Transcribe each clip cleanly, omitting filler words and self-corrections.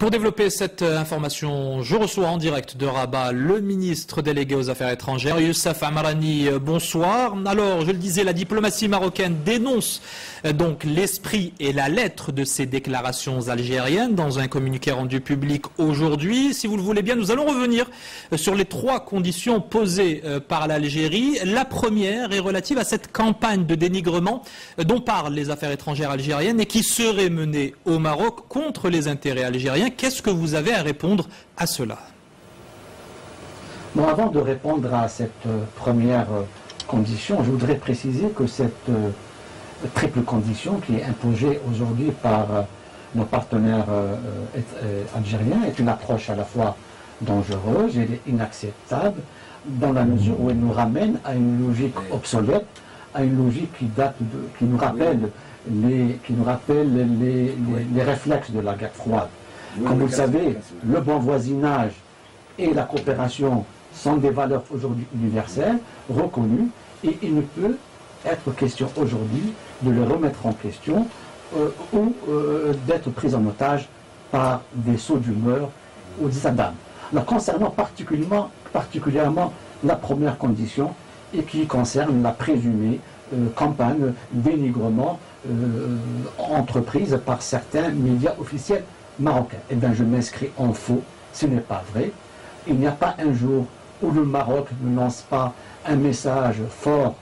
Pour développer cette information, je reçois en direct de Rabat le ministre délégué aux Affaires étrangères, Youssef Amarani. Bonsoir. Alors, je le disais, la diplomatie marocaine dénonce donc l'esprit et la lettre de ces déclarations algériennes dans un communiqué rendu public aujourd'hui. Si vous le voulez bien, nous allons revenir sur les trois conditions posées par l'Algérie. La première est relative à cette campagne de dénigrement dont parlent les affaires étrangères algériennes et qui serait menée au Maroc contre les intérêts algériens. Qu'est-ce que vous avez à répondre à cela? Bon, avant de répondre à cette première condition, je voudrais préciser que cette triple condition qui est imposée aujourd'hui par nos partenaires algériens est une approche à la fois dangereuse et inacceptable dans la mesure où elle nous ramène à une logique obsolète, à une logique qui nous rappelle les réflexes de la guerre froide. Comme vous le savez, le bon voisinage et la coopération sont des valeurs aujourd'hui universelles, reconnues, et il ne peut être question aujourd'hui de les remettre en question ou d'être pris en otage par des sauts d'humeur ou des adames. Alors, concernant particulièrement la première condition, et qui concerne la présumée campagne dénigrement entreprise par certains médias officiels marocain. Eh bien, je m'inscris en faux, ce n'est pas vrai. Il n'y a pas un jour où le Maroc ne lance pas un message fort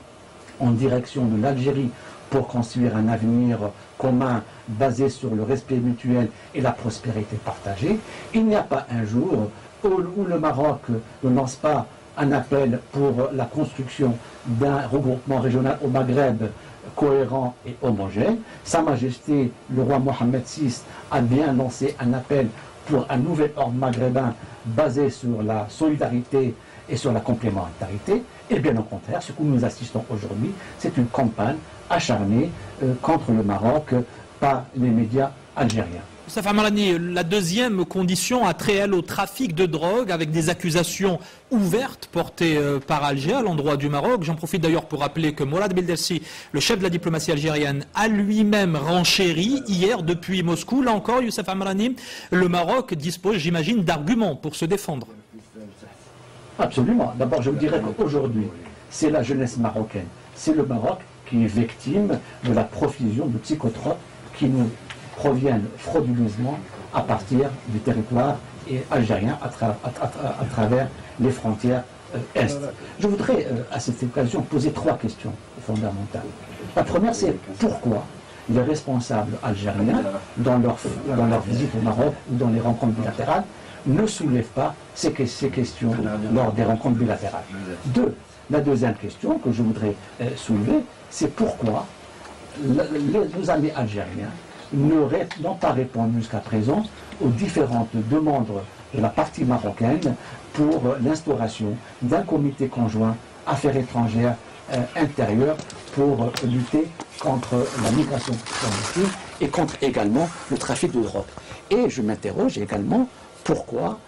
en direction de l'Algérie pour construire un avenir commun basé sur le respect mutuel et la prospérité partagée. Il n'y a pas un jour où le Maroc ne lance pas un appel pour la construction d'un regroupement régional au Maghreb cohérent et homogène. Sa Majesté, le roi Mohamed VI, a bien lancé un appel pour un nouvel ordre maghrébin basé sur la solidarité et sur la complémentarité. Et bien au contraire, ce que nous assistons aujourd'hui, c'est une campagne acharnée contre le Maroc par les médias algériens. Youssef Amarani, la deuxième condition a trait, elle, au trafic de drogue avec des accusations ouvertes portées par Alger à l'endroit du Maroc. J'en profite d'ailleurs pour rappeler que Mourad Beldersi, le chef de la diplomatie algérienne, a lui-même renchéri hier depuis Moscou. Là encore, Youssef Amarani, le Maroc dispose, j'imagine, d'arguments pour se défendre. Absolument. D'abord, je vous dirais qu'aujourd'hui, c'est la jeunesse marocaine. C'est le Maroc qui est victime de la profusion de psychotropes qui nous proviennent frauduleusement à partir du territoire algérien à travers les frontières Est. Je voudrais à cette occasion poser trois questions fondamentales. La première, c'est pourquoi les responsables algériens, dans leur visite au Maroc ou dans les rencontres bilatérales, ne soulèvent pas ces questions lors des rencontres bilatérales. La deuxième question que je voudrais soulever, c'est pourquoi nos amis algériens n'ont pas répondu jusqu'à présent aux différentes demandes de la partie marocaine pour l'instauration d'un comité conjoint affaires étrangères intérieures pour lutter contre la migration clandestine et contre également le trafic de drogue. Et je m'interroge également pourquoi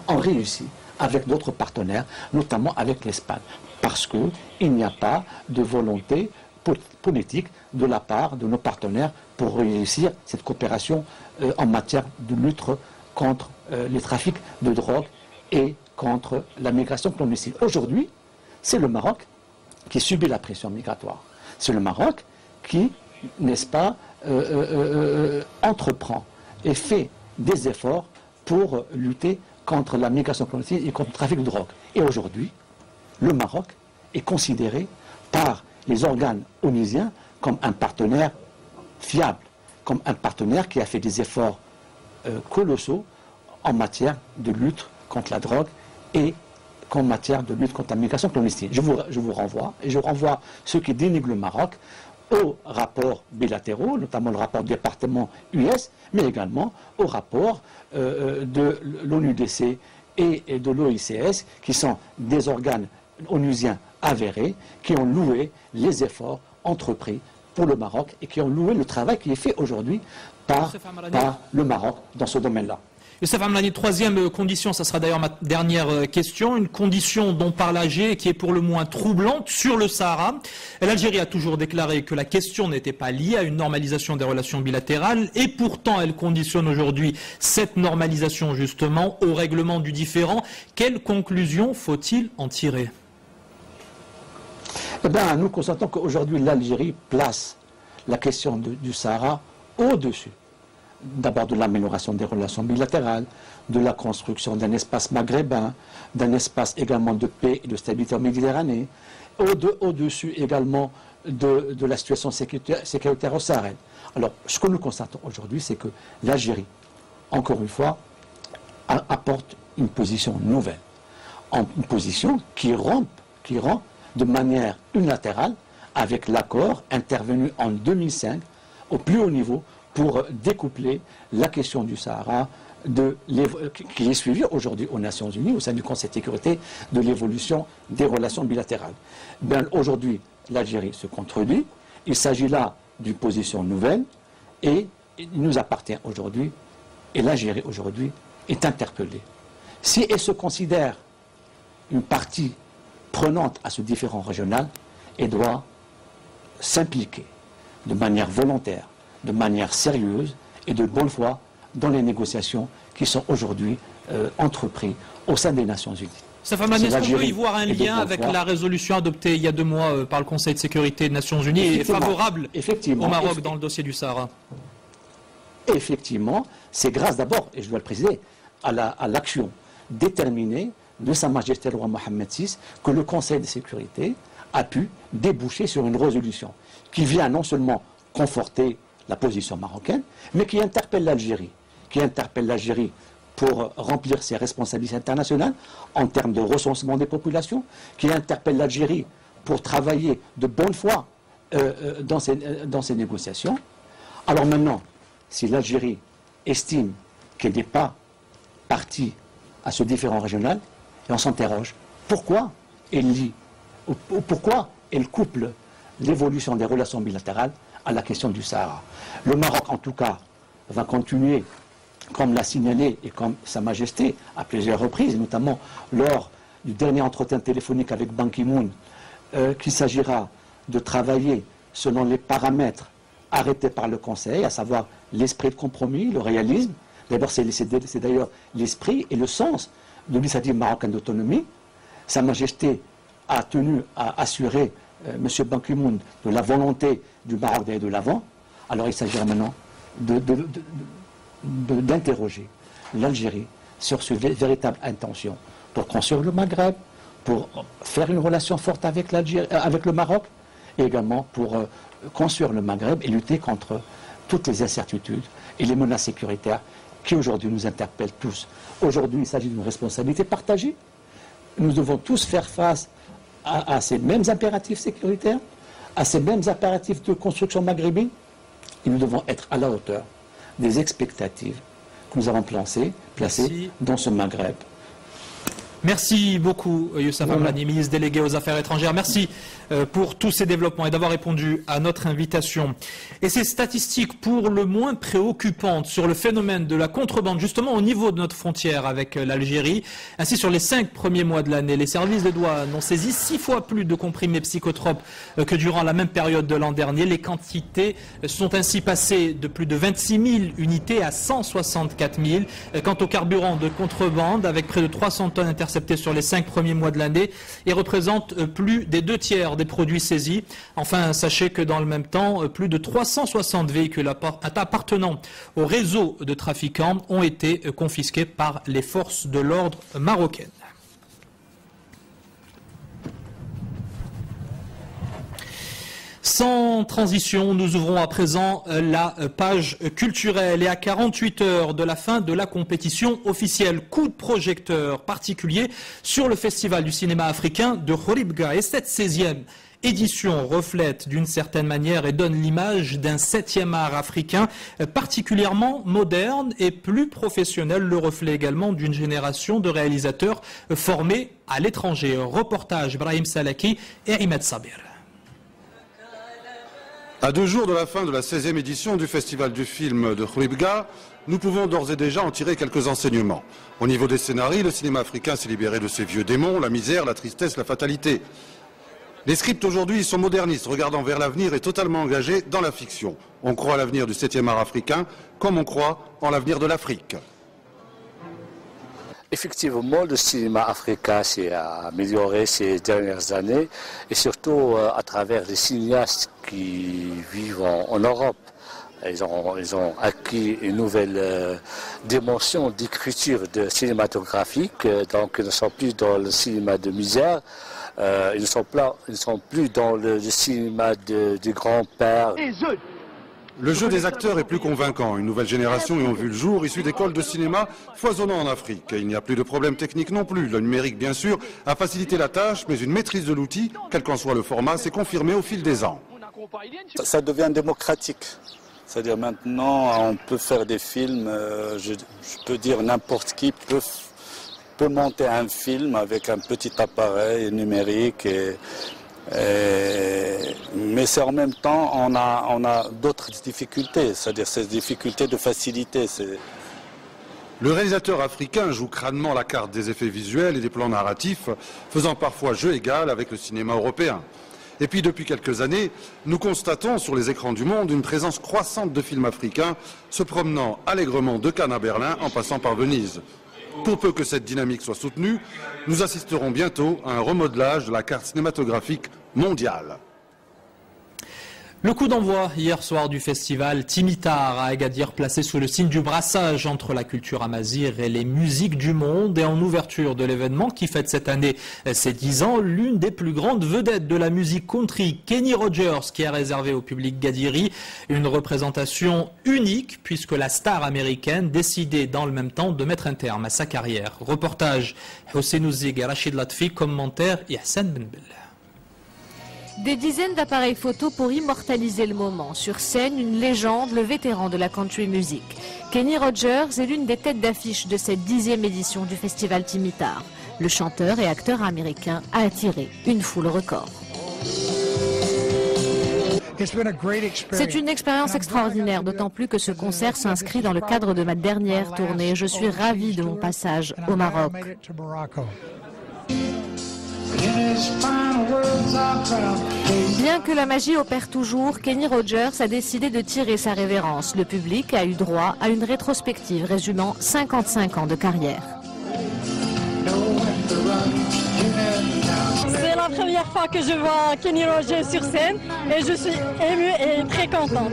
on réussit avec d'autres partenaires, notamment avec l'Espagne. Parce qu'il n'y a pas de volonté politique de la part de nos partenaires pour réussir cette coopération en matière de lutte contre les trafics de drogue et contre la migration clandestine. Aujourd'hui, c'est le Maroc qui subit la pression migratoire. C'est le Maroc qui, n'est-ce pas, entreprend et fait des efforts pour lutter contre la migration clandestine et contre le trafic de drogue. Et aujourd'hui, le Maroc est considéré par les organes onusiens comme un partenaire fiable, comme un partenaire qui a fait des efforts colossaux en matière de lutte contre la drogue et en matière de lutte contre la migration clandestine. Je vous renvoie, et je renvoie ceux qui dénigrent le Maroc aux rapports bilatéraux, notamment le rapport du département US, mais également aux rapports de l'ONUDC et de l'OICS, qui sont des organes onusiens avérés, qui ont loué les efforts entrepris pour le Maroc et qui ont loué le travail qui est fait aujourd'hui par le Maroc dans ce domaine-là. Youssef Amrani, troisième condition, ça sera d'ailleurs ma dernière question, une condition dont parle AG qui est pour le moins troublante sur le Sahara. L'Algérie a toujours déclaré que la question n'était pas liée à une normalisation des relations bilatérales et pourtant elle conditionne aujourd'hui cette normalisation justement au règlement du différend. Quelle conclusion faut-il en tirer? Eh bien, nous constatons qu'aujourd'hui l'Algérie place la question du Sahara au-dessus. D'abord de l'amélioration des relations bilatérales, de la construction d'un espace maghrébin, d'un espace également de paix et de stabilité en Méditerranée, au-dessus également de la situation sécuritaire au Sahel. Alors, ce que nous constatons aujourd'hui, c'est que l'Algérie, encore une fois, apporte une position nouvelle, une position qui rend de manière unilatérale avec l'accord intervenu en 2005 au plus haut niveau pour découpler la question du Sahara qui est suivie aujourd'hui aux Nations Unies, au sein du Conseil de sécurité, de l'évolution des relations bilatérales. Aujourd'hui, l'Algérie se contredit. Il s'agit là d'une position nouvelle et il nous appartient aujourd'hui, et l'Algérie aujourd'hui est interpellée. Si elle se considère une partie prenante à ce différend régional, elle doit s'impliquer de manière volontaire, de manière sérieuse et de bonne foi dans les négociations qui sont aujourd'hui entreprises au sein des Nations Unies. Est-ce qu'on peut y voir un lien avec la résolution adoptée il y a 2 mois par le Conseil de sécurité des Nations Unies et favorable au Maroc dans le dossier du Sahara? Effectivement, c'est grâce d'abord, et je dois le préciser, à l'action déterminée de Sa Majesté le roi Mohammed VI que le Conseil de sécurité a pu déboucher sur une résolution qui vient non seulement conforter la position marocaine, mais qui interpelle l'Algérie pour remplir ses responsabilités internationales en termes de recensement des populations, qui interpelle l'Algérie pour travailler de bonne foi dans ces négociations. Alors maintenant, si l'Algérie estime qu'elle n'est pas partie à ce différend régional, et on s'interroge, pourquoi elle lie, ou pourquoi elle couple l'évolution des relations bilatérales à la question du Sahara. Le Maroc, en tout cas, va continuer, comme l'a signalé et comme Sa Majesté à plusieurs reprises, notamment lors du dernier entretien téléphonique avec Ban Ki-moon, qu'il s'agira de travailler selon les paramètres arrêtés par le Conseil, à savoir l'esprit de compromis, le réalisme. D'abord, c'est d'ailleurs l'esprit et le sens de l'initiative marocaine d'autonomie. Sa Majesté a tenu à assurer M. Ban Ki-moon de la volonté du Maroc d'aller de l'avant. Alors il s'agira maintenant d'interroger l'Algérie sur ses véritables intentions pour construire le Maghreb, pour faire une relation forte avec le Maroc, et également pour construire le Maghreb et lutter contre toutes les incertitudes et les menaces sécuritaires qui aujourd'hui nous interpellent tous. Aujourd'hui, il s'agit d'une responsabilité partagée. Nous devons tous faire face à ces mêmes impératifs sécuritaires, à ces mêmes impératifs de construction maghrébine, et nous devons être à la hauteur des expectatives que nous avons placées dans ce Maghreb. Merci beaucoup, Youssef Amrani, ministre délégué aux Affaires étrangères. Merci pour tous ces développements et d'avoir répondu à notre invitation. Et ces statistiques pour le moins préoccupantes sur le phénomène de la contrebande, justement au niveau de notre frontière avec l'Algérie. Ainsi, sur les 5 premiers mois de l'année, les services de douane ont saisi 6 fois plus de comprimés psychotropes que durant la même période de l'an dernier. Les quantités sont ainsi passées de plus de 26 000 unités à 164 000. Quant au carburant de contrebande, avec près de 300 tonnes interceptées sur les 5 premiers mois de l'année et représente plus des 2 tiers des produits saisis. Enfin, sachez que dans le même temps, plus de 360 véhicules appartenant au réseau de trafiquants ont été confisqués par les forces de l'ordre marocaines. Sans transition, nous ouvrons à présent la page culturelle et à 48 heures de la fin de la compétition officielle, coup de projecteur particulier sur le Festival du cinéma africain de Khouribga. Et cette 16e édition reflète d'une certaine manière et donne l'image d'un 7e art africain particulièrement moderne et plus professionnel, le reflet également d'une génération de réalisateurs formés à l'étranger. Reportage Brahim Salaki et Ahmed Sabir. À 2 jours de la fin de la 16e édition du Festival du film de Khouribga, nous pouvons d'ores et déjà en tirer quelques enseignements. Au niveau des scénarios, le cinéma africain s'est libéré de ses vieux démons, la misère, la tristesse, la fatalité. Les scripts aujourd'hui sont modernistes, regardant vers l'avenir et totalement engagés dans la fiction. On croit à l'avenir du 7e art africain, comme on croit en l'avenir de l'Afrique. Effectivement, le cinéma africain s'est amélioré ces dernières années, et surtout à travers les cinéastes qui vivent en Europe. Ils ont acquis une nouvelle dimension d'écriture cinématographique, donc ils ne sont plus dans le cinéma de misère, ils ne sont plus dans le cinéma des grands-pères. Le jeu des acteurs est plus convaincant. Une nouvelle génération y ont vu le jour, issus d'écoles de cinéma foisonnant en Afrique. Il n'y a plus de problème technique non plus. Le numérique, bien sûr, a facilité la tâche, mais une maîtrise de l'outil, quel qu'en soit le format, s'est confirmée au fil des ans. Ça devient démocratique. C'est-à-dire maintenant, on peut faire des films, je peux dire n'importe qui peut monter un film avec un petit appareil numérique. Mais c'est en même temps, on a d'autres difficultés, c'est-à-dire ces difficultés de facilité. Le réalisateur africain joue crânement la carte des effets visuels et des plans narratifs, faisant parfois jeu égal avec le cinéma européen. Et puis depuis quelques années, nous constatons sur les écrans du monde une présence croissante de films africains se promenant allègrement de Cannes à Berlin en passant par Venise. Pour peu que cette dynamique soit soutenue, nous assisterons bientôt à un remodelage de la carte cinématographique mondiale. Le coup d'envoi hier soir du festival Timitar à Agadir, placé sous le signe du brassage entre la culture amazigh et les musiques du monde, et en ouverture de l'événement qui fête cette année ses 10 ans, l'une des plus grandes vedettes de la musique country, Kenny Rogers, qui a réservé au public gadiri une représentation unique puisque la star américaine décidait dans le même temps de mettre un terme à sa carrière. Reportage Hossein Ouzig et Rachid Latfi, commentaire Ihsan Benbel. Des dizaines d'appareils photo pour immortaliser le moment. Sur scène, une légende, le vétéran de la country music. Kenny Rogers est l'une des têtes d'affiche de cette 10e édition du festival Timitar. Le chanteur et acteur américain a attiré une foule record. C'est une expérience extraordinaire, d'autant plus que ce concert s'inscrit dans le cadre de ma dernière tournée. Je suis ravi de mon passage au Maroc. Bien que la magie opère toujours, Kenny Rogers a décidé de tirer sa révérence. Le public a eu droit à une rétrospective résumant 55 ans de carrière. C'est la première fois que je vois Kenny Rogers sur scène et je suis émue et très contente.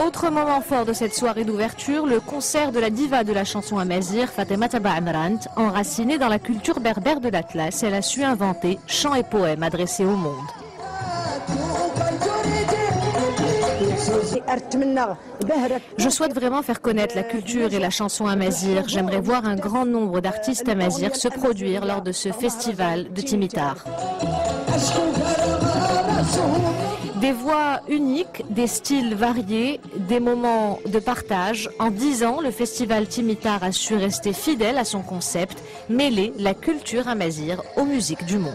Autre moment fort de cette soirée d'ouverture, le concert de la diva de la chanson amazigh, Fatemata Ba'amrant. Enracinée dans la culture berbère de l'Atlas, elle a su inventer chants et poèmes adressés au monde. Je souhaite vraiment faire connaître la culture et la chanson amazigh. J'aimerais voir un grand nombre d'artistes amazighs se produire lors de ce festival de Timitar. Des voix uniques, des styles variés, des moments de partage. En 10 ans, le festival Timitar a su rester fidèle à son concept, mêler la culture amazigh aux musiques du monde.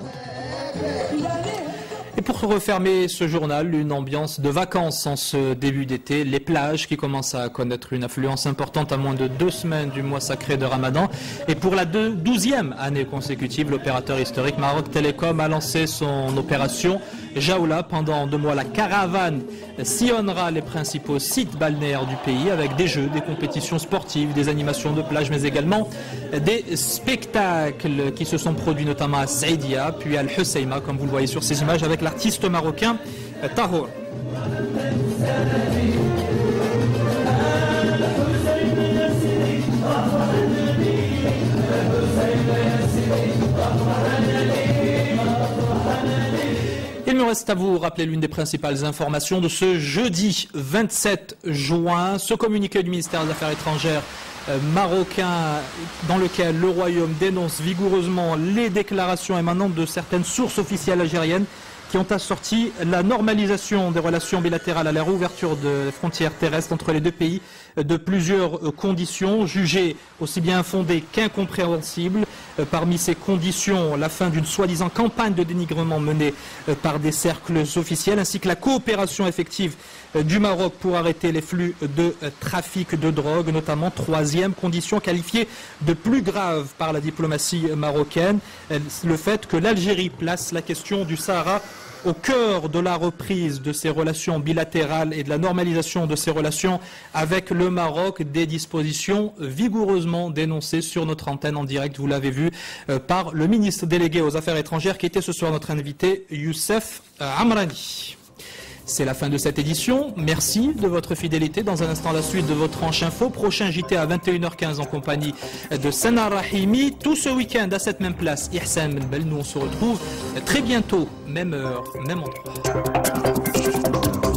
Et pour refermer ce journal, une ambiance de vacances en ce début d'été. Les plages qui commencent à connaître une affluence importante à moins de 2 semaines du mois sacré de Ramadan. Et pour la 12e année consécutive, l'opérateur historique Maroc Télécom a lancé son opération Jaoula. Pendant 2 mois, la caravane sillonnera les principaux sites balnéaires du pays avec des jeux, des compétitions sportives, des animations de plage, mais également des spectacles qui se sont produits notamment à Saïdia, puis à Al-Husseima, comme vous le voyez sur ces images, avec l'artiste marocain Tahour. Il me reste à vous rappeler l'une des principales informations de ce jeudi 27 juin. Ce communiqué du ministère des Affaires étrangères marocain dans lequel le Royaume dénonce vigoureusement les déclarations émanant de certaines sources officielles algériennes qui ont assorti la normalisation des relations bilatérales à la réouverture des frontières terrestres entre les deux pays de plusieurs conditions, jugées aussi bien infondées qu'incompréhensibles. Parmi ces conditions, la fin d'une soi-disant campagne de dénigrement menée par des cercles officiels, ainsi que la coopération effective du Maroc pour arrêter les flux de trafic de drogue, notamment. Troisième condition qualifiée de plus grave par la diplomatie marocaine, le fait que l'Algérie place la question du Sahara au cœur de la reprise de ses relations bilatérales et de la normalisation de ses relations avec le Maroc, des dispositions vigoureusement dénoncées sur notre antenne en direct, vous l'avez vu, par le ministre délégué aux Affaires étrangères qui était ce soir notre invité, Youssef Amrani. C'est la fin de cette édition. Merci de votre fidélité. Dans un instant, la suite de votre tranche info. Prochain JT à 21h15 en compagnie de Sana Rahimi. Tout ce week-end à cette même place, Ihsan Ben Bel. Nous, on se retrouve très bientôt, même heure, même endroit.